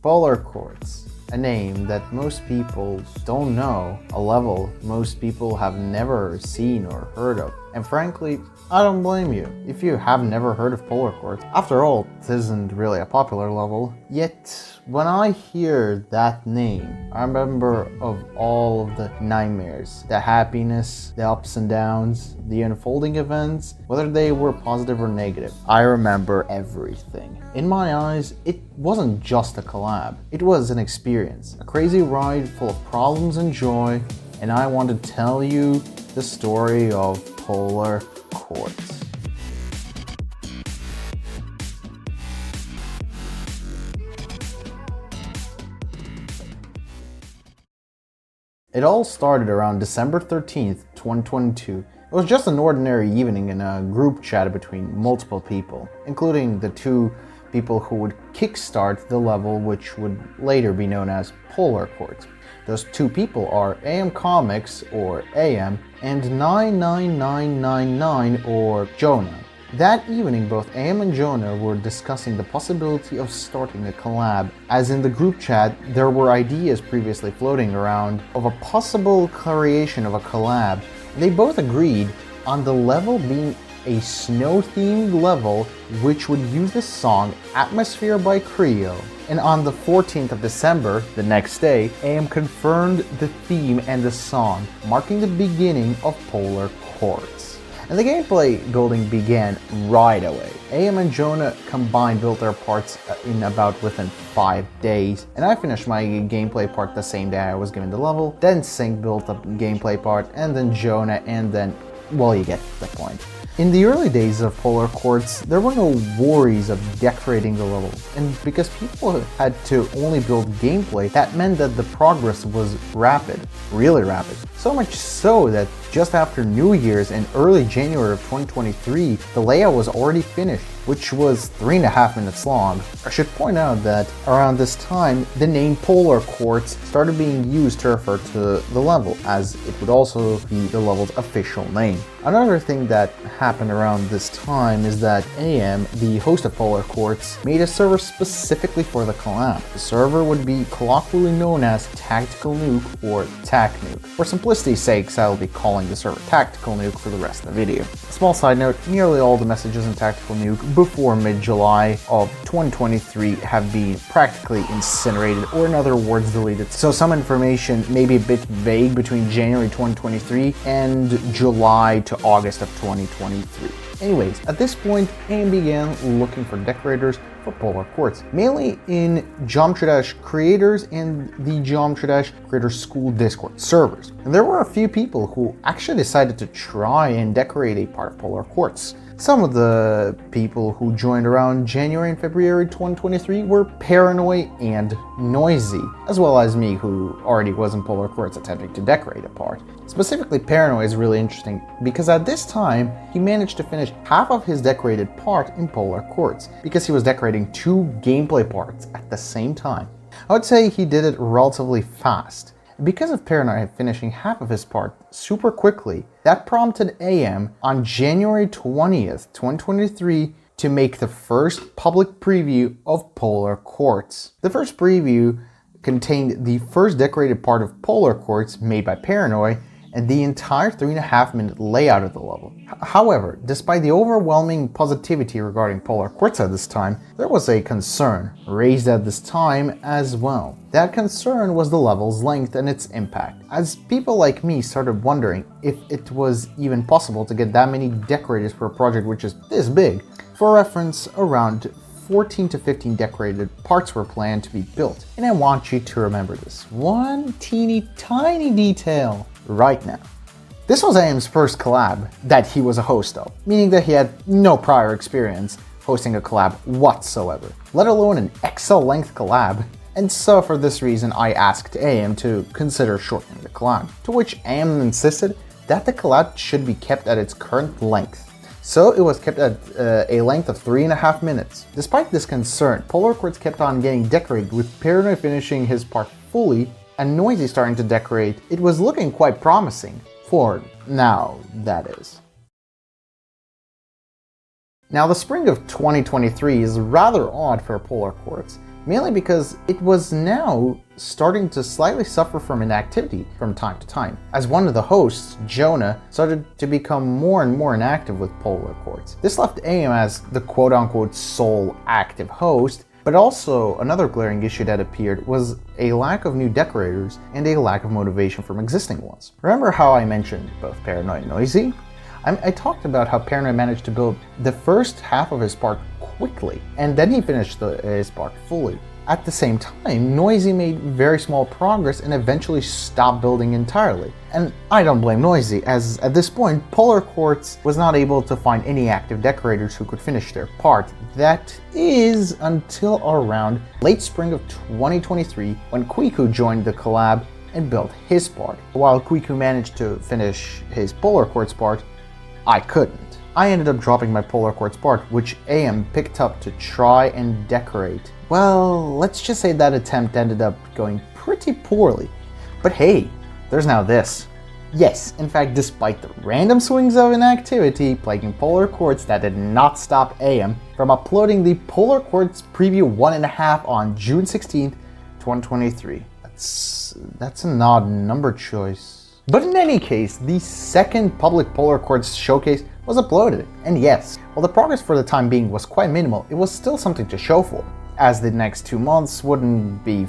Polar Quartz, a name that most people don't know, a level most people have never seen or heard of. And frankly, I don't blame you if you have never heard of Polar Quartz. After all, it isn't really a popular level. Yet, when I hear that name, I remember of all of the nightmares, the happiness, the ups and downs, the unfolding events, whether they were positive or negative. I remember everything. In my eyes, it wasn't just a collab. It was an experience, a crazy ride full of problems and joy, and I want to tell you the story of Polar Quartz. It all started around December 13th, 2022. It was just an ordinary evening in a group chat between multiple people, including the two people who would kickstart the level, which would later be known as Polar Quartz. Those two people are AM Comics, or AM, and 99999, or Jonah. That evening, both AM and Jonah were discussing the possibility of starting a collab, as in the group chat there were ideas previously floating around of a possible creation of a collab. They both agreed on the level being a snow-themed level which would use the song Atmosphere by Creo. And on the 14th of December, the next day, AM confirmed the theme and the song, marking the beginning of Polar Quartz. And the gameplay building began right away. AM and Jonah combined built their parts in about within 5 days, and I finished my gameplay part the same day I was given the level. Then Sync built the gameplay part, and then Jonah, and then, well, you get the point. In the early days of Polar Quartz, there were no worries of decorating the level, and because people had to only build gameplay, that meant that the progress was rapid, really rapid. So much so that just after New Year's in early January of 2023, the layout was already finished, which was 3.5 minutes long. I should point out that around this time, the name Polar Quartz started being used to refer to the level, as it would also be the level's official name. Another thing that happened around this time is that AM, the host of Polar Quartz, made a server specifically for the collab. The server would be colloquially known as Tactical Nuke, or TAC Nuke. For simplicity's sakes, I'll be calling the server Tactical Nuke for the rest of the video. A small side note, nearly all the messages in Tactical Nuke before mid-July of 2023 have been practically incinerated, or in other words, deleted. So some information may be a bit vague between January 2023 and July to August of 2023. Anyways, at this point, AM began looking for decorators for Polar Quartz, mainly in Geometry Dash creators and the Geometry Dash Creators School Discord servers. And there were a few people who actually decided to try and decorate a part of Polar Quartz. Some of the people who joined around January and February 2023 were Paranoid and Noisy, as well as me, who already was in Polar Quartz attempting to decorate a part. Specifically, Paranoid is really interesting because at this time, he managed to finish half of his decorated part in Polar Quartz because he was decorating 2 gameplay parts at the same time. I would say he did it relatively fast. Because of Paranoid finishing half of his part super quickly, that prompted AM on January 20th, 2023 to make the first public preview of Polar Quartz. The first preview contained the first decorated part of Polar Quartz made by Paranoid and the entire 3.5 minute layout of the level. However, despite the overwhelming positivity regarding Polar Quartz at this time, there was a concern raised at this time as well. That concern was the level's length and its impact, as people like me started wondering if it was even possible to get that many decorators for a project which is this big. For reference, around 14 to 15 decorated parts were planned to be built, and I want you to remember this one teeny tiny detail right now. This was AM's first collab that he was a host of, meaning that he had no prior experience hosting a collab whatsoever, let alone an XL-length collab. And so for this reason, I asked AM to consider shortening the collab, to which AM insisted that the collab should be kept at its current length. So it was kept at a length of 3.5 minutes. Despite this concern, Polar Quartz kept on getting decorated, with Paranoid finishing his part fully and Noisy starting to decorate. It was looking quite promising. For now, that is. Now, the spring of 2023 is rather odd for Polar Quartz, mainly because it was now starting to slightly suffer from inactivity from time to time, as one of the hosts, Jonah, started to become more and more inactive with Polar Quartz. This left AM as the quote-unquote sole active host, but also another glaring issue that appeared was a lack of new decorators and a lack of motivation from existing ones. Remember how I mentioned both Paranoid and Noisy? I talked about how Paranoid managed to build the first half of his part quickly, and then he finished his part fully. At the same time, Noisy made very small progress and eventually stopped building entirely. And I don't blame Noisy, as at this point, Polar Quartz was not able to find any active decorators who could finish their part. That is until around late spring of 2023, when Quiku joined the collab and built his part. While Quiku managed to finish his Polar Quartz part, I couldn't. I ended up dropping my Polar Quartz part, which AM picked up to try and decorate. Well, let's just say that attempt ended up going pretty poorly. But hey, there's now this. Yes, in fact, despite the random swings of inactivity plaguing Polar Quartz, that did not stop AM from uploading the Polar Quartz Preview 1.5 on June 16th, 2023. That's an odd number choice. But in any case, the second public Polar Quartz showcase was uploaded, and yes, while the progress for the time being was quite minimal, it was still something to show for, as the next 2 months wouldn't be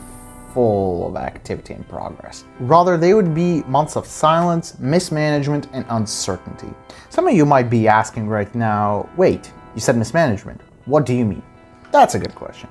full of activity and progress. Rather, they would be months of silence, mismanagement, and uncertainty. Some of you might be asking right now, wait, you said mismanagement, what do you mean? That's a good question.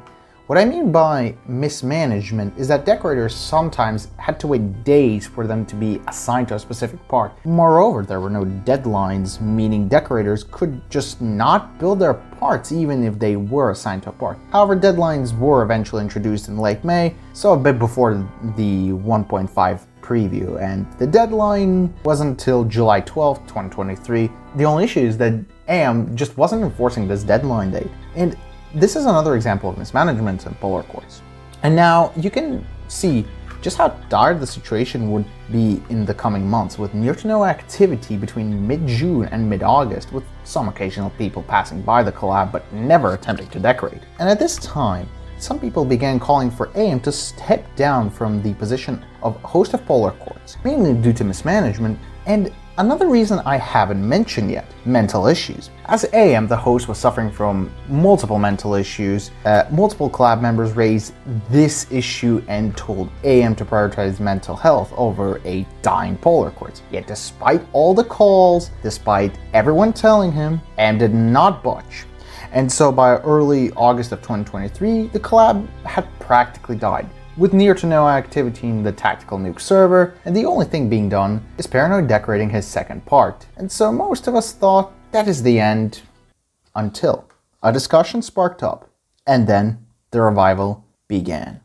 What I mean by mismanagement is that decorators sometimes had to wait days for them to be assigned to a specific part. Moreover, there were no deadlines, meaning decorators could just not build their parts even if they were assigned to a part. However, deadlines were eventually introduced in late May, so a bit before the 1.5 preview, and the deadline wasn't until July 12th, 2023. The only issue is that AM just wasn't enforcing this deadline date, and this is another example of mismanagement in Polar Quartz. And now you can see just how dire the situation would be in the coming months, with near to no activity between mid-June and mid-August, with some occasional people passing by the collab but never attempting to decorate. And at this time, some people began calling for AM to step down from the position of host of Polar Quartz, mainly due to mismanagement, and another reason I haven't mentioned yet, mental issues. As AM, the host, was suffering from multiple mental issues, multiple collab members raised this issue and told AM to prioritize mental health over a dying Polar Quartz. Yet despite all the calls, despite everyone telling him, AM did not budge. And so by early August of 2023, the collab had practically died, with near to no activity in the Tactical Nuke server, and the only thing being done is Paranoid decorating his second part. And so most of us thought that is the end, until a discussion sparked up, and then the revival began.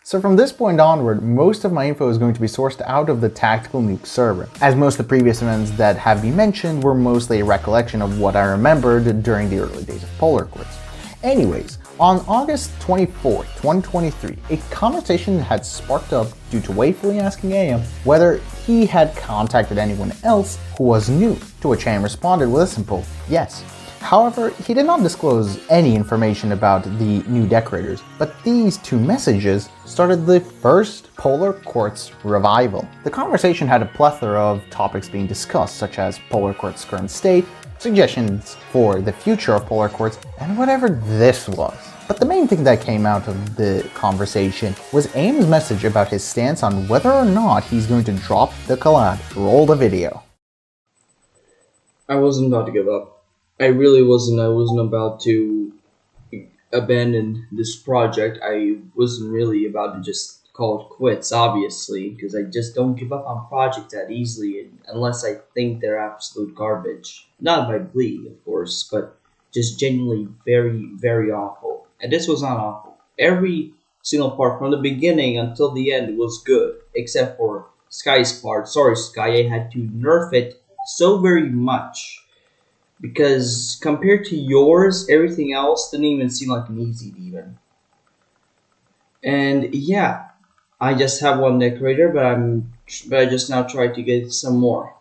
So from this point onward, most of my info is going to be sourced out of the Tactical Nuke server, as most of the previous events that have been mentioned were mostly a recollection of what I remembered during the early days of Polar Quartz. Anyways, on August 24th, 2023, a conversation had sparked up due to Wayfully asking AM whether he had contacted anyone else who was new, to which AM responded with a simple yes. However, he did not disclose any information about the new decorators, but these two messages started the first Polar Quartz revival. The conversation had a plethora of topics being discussed, such as Polar Quartz's current state, suggestions for the future of Polar Quartz, and whatever this was. But the main thing that came out of the conversation was AIM's message about his stance on whether or not he's going to drop the collab. Roll the video. I wasn't about to give up. I really wasn't. I wasn't about to abandon this project. I wasn't really about to just call it quits, obviously, because I just don't give up on projects that easily unless I think they're absolute garbage. Not by glee, of course, but just genuinely very, very awful. And this was not awful. Every single part from the beginning until the end was good, except for Sky's part. Sorry, Sky, I had to nerf it so very much. Because compared to yours, everything else didn't even seem like an easy demon. And yeah, I just have one decorator, but I just now tried to get some more.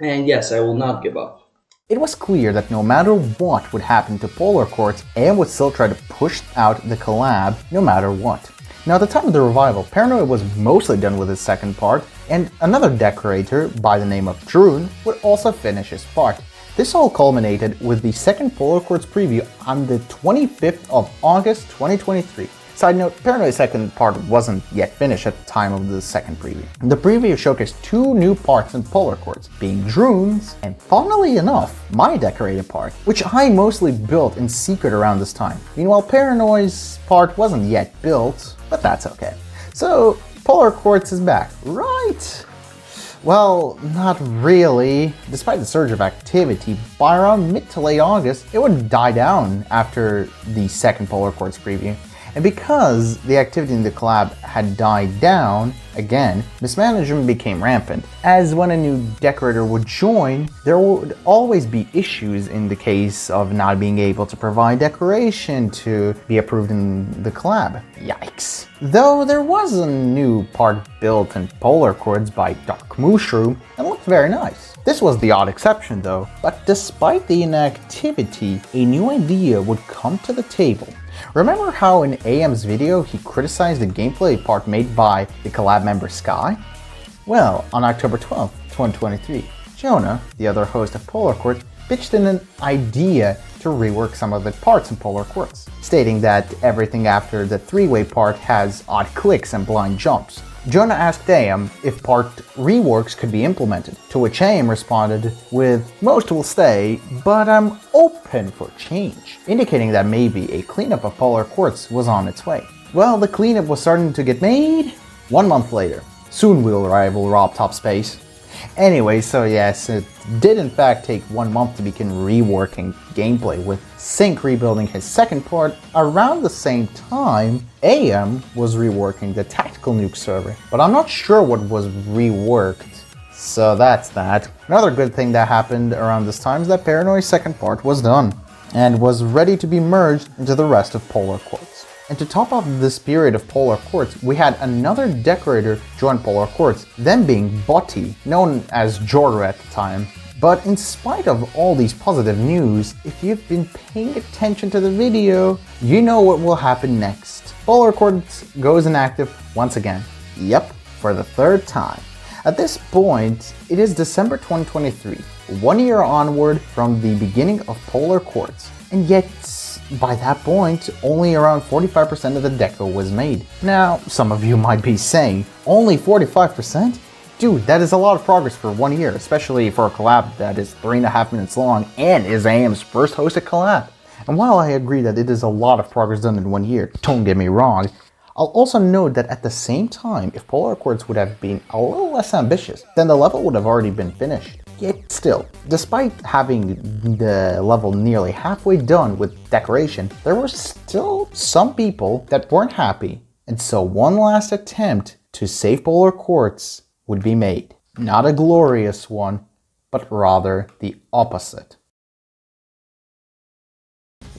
And yes, I will not give up. It was clear that no matter what would happen to Polar Quartz, AM would still try to push out the collab no matter what. Now, at the time of the revival, Paranoid was mostly done with his second part, and another decorator by the name of Drune would also finish his part. This all culminated with the second Polar Quartz preview on the 25th of August 2023. Side note, Paranoid's second part wasn't yet finished at the time of the second preview. The preview showcased two new parts in Polar Quartz, being Drune's and, funnily enough, my decorated part, which I mostly built in secret around this time. Meanwhile, Paranoid's part wasn't yet built, but that's okay. So, Polar Quartz is back, right? Well, not really. Despite the surge of activity, by around mid to late August, it would die down after the second Polar Quartz preview. And because the activity in the collab had died down, again, mismanagement became rampant. As when a new decorator would join, there would always be issues in the case of not being able to provide decoration to be approved in the collab. Yikes. Though there was a new part built in Polar Quartz by Dark Mushroom and looked very nice. This was the odd exception though, but despite the inactivity, a new idea would come to the table. Remember how in AM's video he criticized the gameplay part made by the collab member Sky? Well, on October 12th, 2023, Jonah, the other host of Polar Quartz, pitched in an idea to rework some of the parts in Polar Quartz, stating that everything after the three-way part has odd clicks and blind jumps. Jonah asked AM if part reworks could be implemented, to which AM responded with, "Most will stay, but I'm open for change," indicating that maybe a cleanup of Polar Quartz was on its way. Well, the cleanup was starting to get made 1 month later. Soon will rival Rob Top Space. Anyway, so yes, it did in fact take 1 month to begin reworking gameplay, with Sync rebuilding his second part around the same time AM was reworking the Tactical Nuke server. But I'm not sure what was reworked, so that's that. Another good thing that happened around this time is that Paranoid's second part was done and was ready to be merged into the rest of Polar Quartz. And to top off this period of Polar Quartz, we had another decorator join Polar Quartz, them being Botti, known as Joru at the time. But in spite of all these positive news, if you've been paying attention to the video, you know what will happen next. Polar Quartz goes inactive once again. Yep, for the third time. At this point, it is December 2023, 1 year onward from the beginning of Polar Quartz. And yet, by that point, only around 45% of the deco was made. Now, some of you might be saying, only 45%? Dude, that is a lot of progress for 1 year, especially for a collab that is 3.5 minutes long and is AM's first hosted collab. And while I agree that it is a lot of progress done in 1 year, don't get me wrong, I'll also note that at the same time, if Polar Quartz would have been a little less ambitious, then the level would have already been finished. Yet still, despite having the level nearly halfway done with decoration, there were still some people that weren't happy, and so one last attempt to save Polar Quartz would be made. Not a glorious one, but rather the opposite.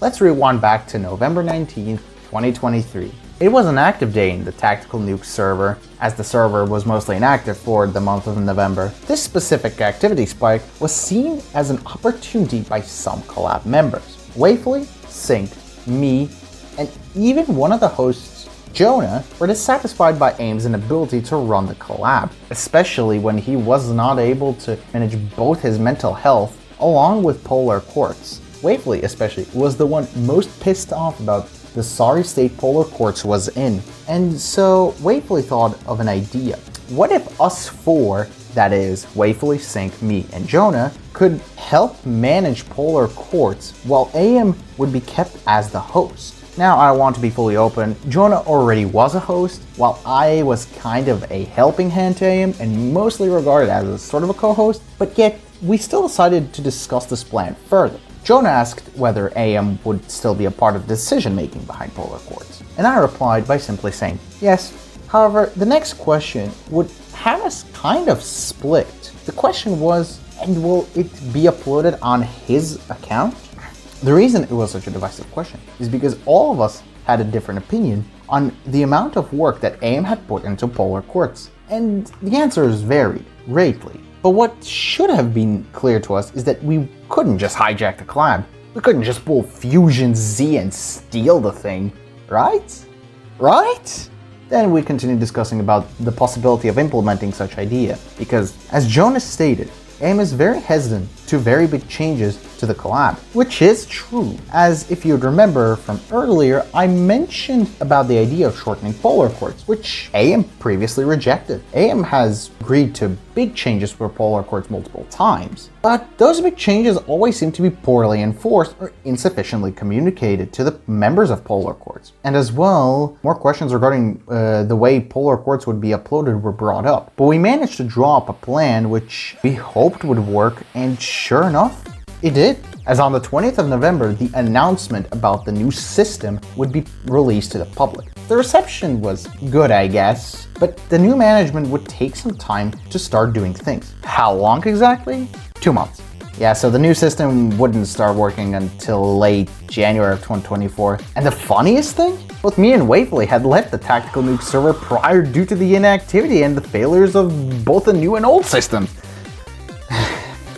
Let's rewind back to November 19th, 2023. It was an active day in the Tactical Nuke server, as the server was mostly inactive for the month of November. This specific activity spike was seen as an opportunity by some collab members. Wayfully, Sync, me, and even one of the hosts, Jonah, were dissatisfied by AIM's inability to run the collab, especially when he was not able to manage both his mental health along with Polar Quartz. Wayfully especially was the one most pissed off about the sorry state Polar Quartz was in. And so Wayfully thought of an idea. What if us four, that is Wayfully, Sync, me, and Jonah, could help manage Polar Quartz while AM would be kept as the host? Now, I want to be fully open, Jonah already was a host, while I was kind of a helping hand to AM and mostly regarded as a sort of a co-host, but yet we still decided to discuss this plan further. Jonah asked whether AM would still be a part of the decision-making behind Polar Quartz, and I replied by simply saying yes. However, the next question would have us kind of split. The question was, and will it be uploaded on his account? The reason it was such a divisive question is because all of us had a different opinion on the amount of work that AM had put into Polar Quartz, and the answers varied greatly. But what should have been clear to us is that we couldn't just hijack the collab. We couldn't just pull Fusion Z and steal the thing, right? Right? Then we continued discussing about the possibility of implementing such idea, because as Jonas stated, AIM is very hesitant to very big changes to the collab, which is true, as if you'd remember from earlier, I mentioned about the idea of shortening Polar Quartz, which AIM previously rejected. AIM has agreed to big changes for Polar Quartz multiple times, but those big changes always seem to be poorly enforced or insufficiently communicated to the members of Polar Quartz. And as well, more questions regarding the way Polar Quartz would be uploaded were brought up, but we managed to draw up a plan which we hoped would work, and sure enough, it did. As on the 20th of November, the announcement about the new system would be released to the public. The reception was good, I guess, but the new management would take some time to start doing things. How long exactly? 2 months. Yeah, so the new system wouldn't start working until late January of 2024. And the funniest thing? Both me and Wayfully had left the Tactical Nuke server prior due to the inactivity and the failures of both the new and old systems.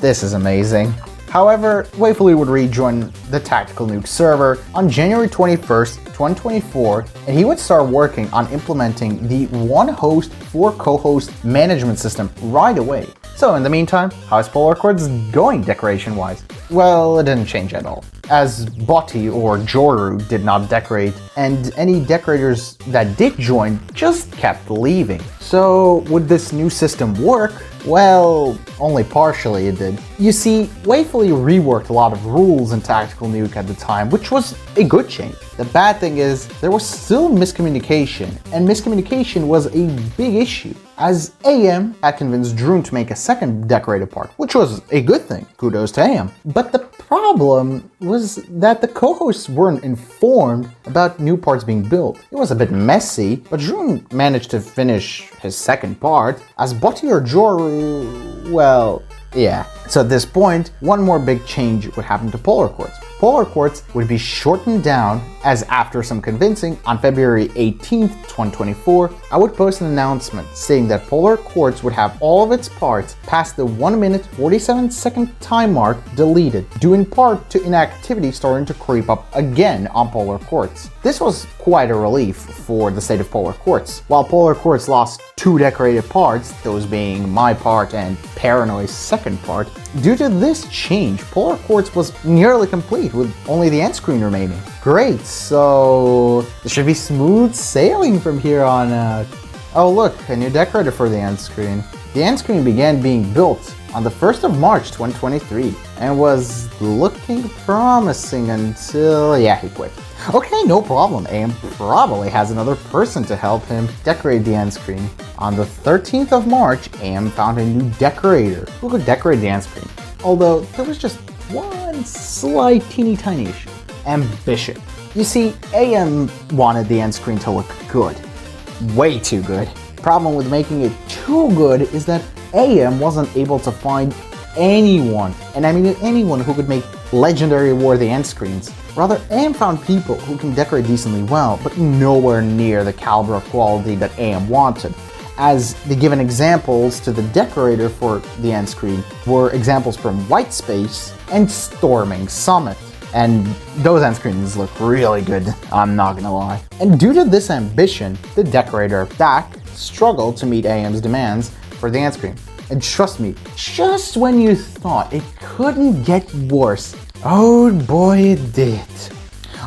This is amazing. However, Wayfully would rejoin the Tactical Nuke server on January 21st, 2024, and he would start working on implementing the one host, 4 co-host management system right away. So in the meantime, how is Polar Quartz going decoration-wise? Well, it didn't change at all, as Botti or Joru did not decorate, and any decorators that did join just kept leaving. So would this new system work? Well, only partially it did. You see, Wayfully reworked a lot of rules in Tactical Nuke at the time, which was a good change. The bad thing is, there was still miscommunication, and miscommunication was a big issue, as AM had convinced Droon to make a second decorated part, which was a good thing. Kudos to AM. But the problem was that the co-hosts weren't informed about new parts being built. It was a bit messy, but Droon managed to finish his second part, as Botti or Joru, well, yeah. So at this point, one more big change would happen to Polar Quartz. Polar Quartz would be shortened down, as after some convincing, on February 18th, 2024, I would post an announcement saying that Polar Quartz would have all of its parts past the 1 minute 47 second time mark deleted, due in part to inactivity starting to creep up again on Polar Quartz. This was quite a relief for the state of Polar Quartz. While Polar Quartz lost 2 decorated parts, those being my part and Paranoid's second part, due to this change, Polar Quartz was nearly complete with only the end screen remaining. Great, so it should be smooth sailing from here on out. Oh look, a new decorator for the end screen. The end screen began being built on the 1st of March 2023 and was looking promising until, yeah, he quit. Okay, no problem. AM probably has another person to help him decorate the end screen. On the 13th of March, AM found a new decorator who could decorate the end screen. Although there was just one slight teeny tiny issue. Ambition. You see, AM wanted the end screen to look good. Way too good. Problem with making it too good is that AM wasn't able to find anyone, and I mean anyone, who could make legendary worthy end screens. Rather, AM found people who can decorate decently well, but nowhere near the caliber of quality that AM wanted. As the given examples to the decorator for the end screen were examples from White Space and Storming Summit. And those end screens look really good, I'm not gonna lie. And due to this ambition, the decorator back struggled to meet AM's demands for the end screen. And trust me, just when you thought it couldn't get worse, oh boy it did.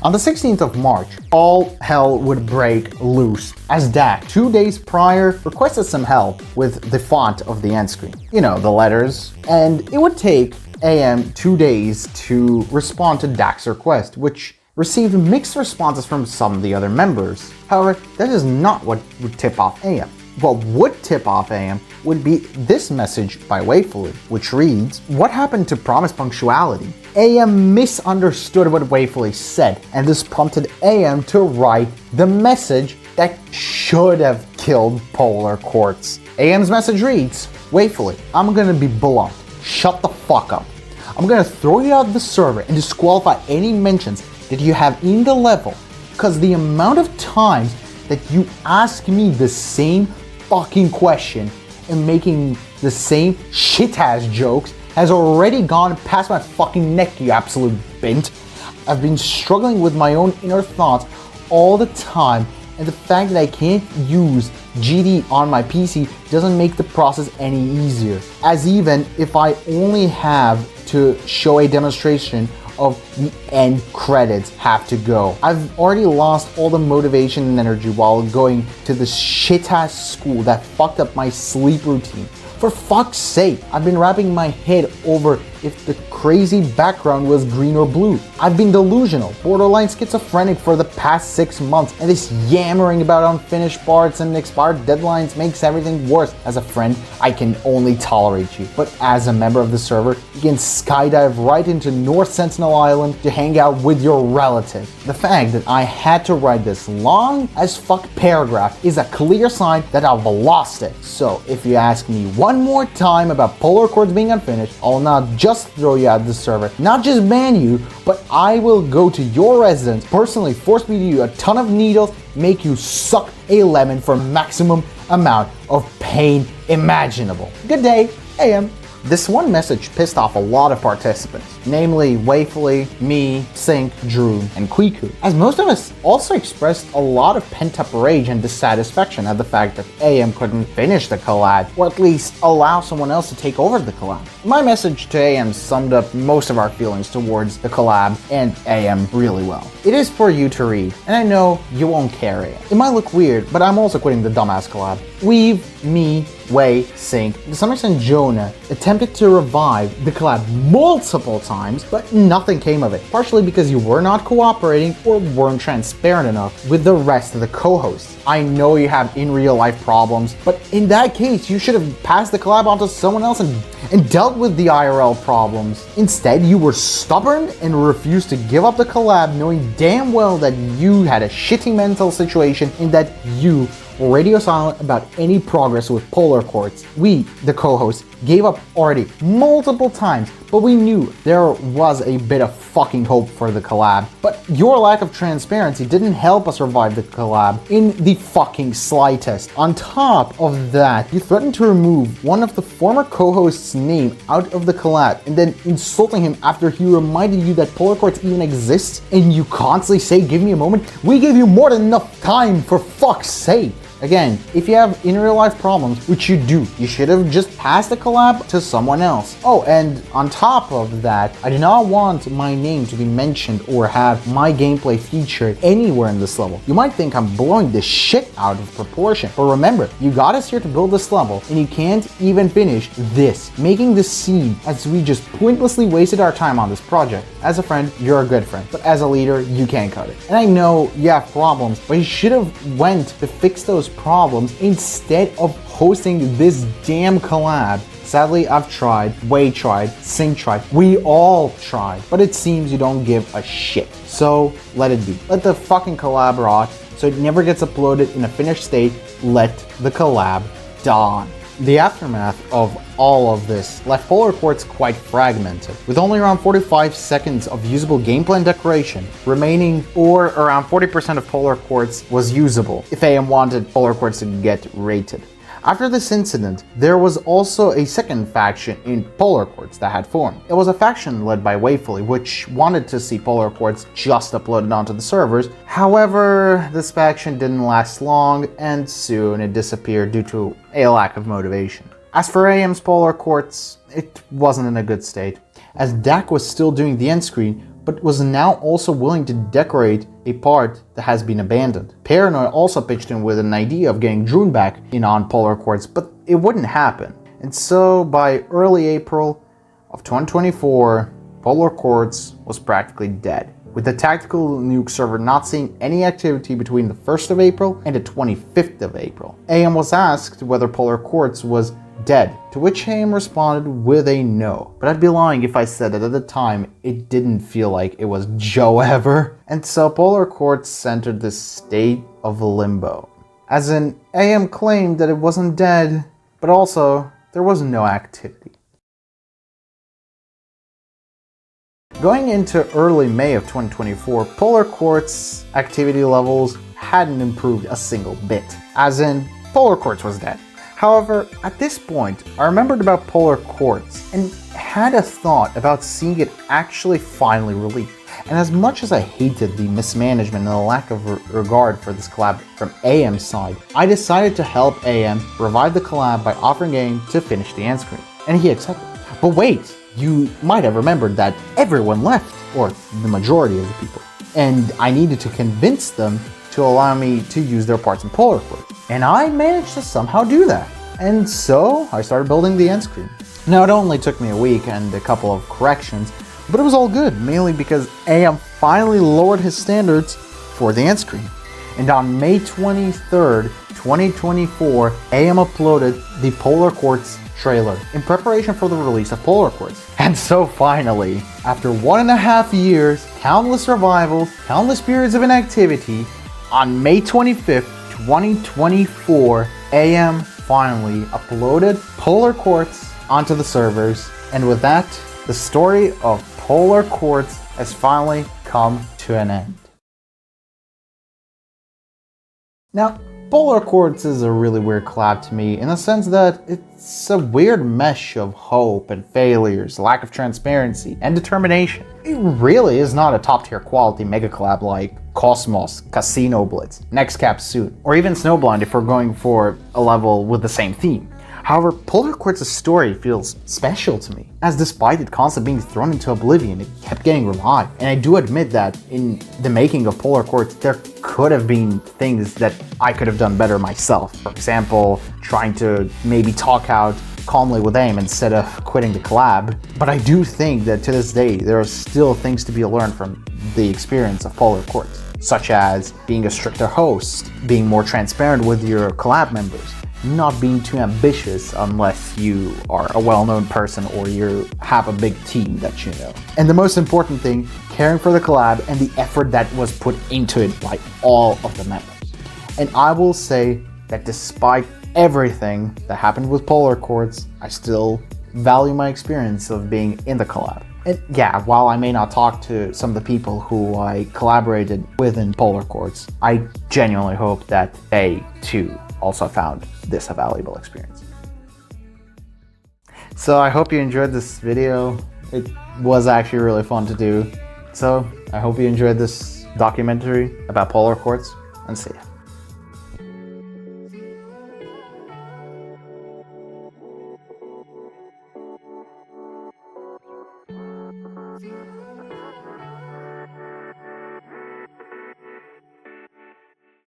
On the 16th of March, all hell would break loose, as Dak, 2 days prior, requested some help with the font of the end screen. You know, the letters. And it would take AM 2 days to respond to Dak's request, which received mixed responses from some of the other members. However, that is not what would tip off AM. What would tip off AM would be this message by Wayfully, which reads, "What happened to promised punctuality?" AM misunderstood what Wayfully said, and this prompted AM to write the message that should have killed Polar Quartz. AM's message reads, "Wayfully, I'm gonna be blunt. Shut the fuck up. I'm gonna throw you out of the server and disqualify any mentions that you have in the level, because the amount of times that you ask me the same fucking question and making the same shit-ass jokes has already gone past my fucking neck, you absolute bint. I've been struggling with my own inner thoughts all the time, and the fact that I can't use GD on my PC doesn't make the process any easier, as even if I only have to show a demonstration of the end credits have to go. I've already lost all the motivation and energy while going to this shit-ass school that fucked up my sleep routine. For fuck's sake, I've been wrapping my head over if the crazy background was green or blue. I've been delusional, borderline schizophrenic for the past 6 months, and this yammering about unfinished parts and expired deadlines makes everything worse. As a friend, I can only tolerate you, but as a member of the server, you can skydive right into North Sentinel Island to hang out with your relative. The fact that I had to write this long as fuck paragraph is a clear sign that I've lost it. So if you ask me one more time about Polar Quartz being unfinished, I'll not just throw you out of the server, not just ban you, but I will go to your residence, personally force feed you a ton of needles, make you suck a lemon for maximum amount of pain imaginable. Good day, AM. This one message pissed off a lot of participants, namely Wayfully, me, Sync, Drew, and Quiku, as most of us also expressed a lot of pent-up rage and dissatisfaction at the fact that AM couldn't finish the collab, or at least allow someone else to take over the collab. My message to AM summed up most of our feelings towards the collab and AM really well. It is for you to read, and I know you won't care it. It might look weird, but I'm also quitting the dumbass collab. We've, me, Way, Sync, to some extent Jonah, attempted to revive the collab multiple times, but nothing came of it, partially because you were not cooperating or weren't transparent enough with the rest of the co-hosts. I know you have in real life problems, but in that case, you should have passed the collab on to someone else and dealt with the IRL problems. Instead, you were stubborn and refused to give up the collab, knowing damn well that you had a shitty mental situation and that you were radio silent about any progress with Polar Quartz. We, the co-hosts, gave up already multiple times, but we knew there was a bit of fucking hope for the collab. But your lack of transparency didn't help us revive the collab in the fucking slightest. On top of that, you threatened to remove one of the former co-hosts' name out of the collab and then insulting him after he reminded you that Polar Quartz even exists, and you constantly say, "Give me a moment." We gave you more than enough time, for fuck's sake. Again, if you have in real life problems, which you do, you should have just passed the collab to someone else. Oh, and on top of that, I do not want my name to be mentioned or have my gameplay featured anywhere in this level. You might think I'm blowing this shit out of proportion, but remember, you got us here to build this level, and you can't even finish this, making this seem as we just pointlessly wasted our time on this project. As a friend, you're a good friend, but as a leader, you can't cut it. And I know you have problems, but you should have went to fix those problems instead of hosting this damn collab. Sadly, I've tried, Way tried, Sync tried, we all tried, but it seems you don't give a shit. So let it be. Let the fucking collab rot so it never gets uploaded in a finished state. Let the collab die. The aftermath of all of this left Polar Quartz quite fragmented, with only around 45 seconds of usable gameplay and decoration remaining, or around 40% of Polar Quartz was usable if AM wanted Polar Quartz to get rated. After this incident, there was also a second faction in Polar Quartz that had formed. It was a faction led by Wayfully, which wanted to see Polar Quartz just uploaded onto the servers. However, this faction didn't last long, and soon it disappeared due to a lack of motivation. As for AM's Polar Quartz, it wasn't in a good state, as Danke was still doing the end screen, but was now also willing to decorate a part that has been abandoned. Paranoid also pitched in with an idea of getting Drew back in on Polar Quartz, but it wouldn't happen. And so by early April of 2024, Polar Quartz was practically dead, with the tactical nuke server not seeing any activity between the 1st of April and the 25th of April. AM was asked whether Polar Quartz was dead, to which AM responded with a no. But I'd be lying if I said that at the time it didn't feel like it was Joe ever. And so Polar Quartz entered this state of limbo. As in, AM claimed that it wasn't dead, but also there was no activity. Going into early May of 2024, Polar Quartz activity levels hadn't improved a single bit. As in, Polar Quartz was dead. However, at this point, I remembered about Polar Quartz and had a thought about seeing it actually finally released. And as much as I hated the mismanagement and the lack of regard for this collab from AM's side, I decided to help AM revive the collab by offering AM to finish the end screen. And he accepted. But wait, you might have remembered that everyone left, or the majority of the people. And I needed to convince them to allow me to use their parts in Polar Quartz. And I managed to somehow do that. And so I started building the end screen. Now it only took me a week and a couple of corrections, but it was all good, mainly because AM finally lowered his standards for the end screen. And on May 23rd, 2024, AM uploaded the Polar Quartz trailer in preparation for the release of Polar Quartz. And so finally, after 1.5 years, countless revivals, countless periods of inactivity, on May 25th, 2024, AM finally uploaded Polar Quartz onto the servers. And with that, the story of Polar Quartz has finally come to an end. Now, Polar Quartz is a really weird collab to me in the sense that it's a weird mesh of hope and failures, lack of transparency, and determination. It really is not a top tier quality mega collab like KOCMOC, Casino Blitz, Next Cap Soon, or even Snowblind if we're going for a level with the same theme. However, Polar Quartz's story feels special to me, as despite it constantly being thrown into oblivion, it kept getting revived. And I do admit that in the making of Polar Quartz, there could have been things that I could have done better myself. For example, trying to maybe talk out calmly with AIM instead of quitting the collab. But I do think that to this day, there are still things to be learned from the experience of Polar Quartz, such as being a stricter host, being more transparent with your collab members, not being too ambitious unless you are a well-known person or you have a big team that you know. And the most important thing, caring for the collab and the effort that was put into it by all of the members. And I will say that despite everything that happened with Polar Quartz, I still value my experience of being in the collab. And yeah, while I may not talk to some of the people who I collaborated with in Polar Quartz, I genuinely hope that they too also found this a valuable experience. So I hope you enjoyed this video. It was actually really fun to do. So I hope you enjoyed this documentary about Polar Quartz, and see ya.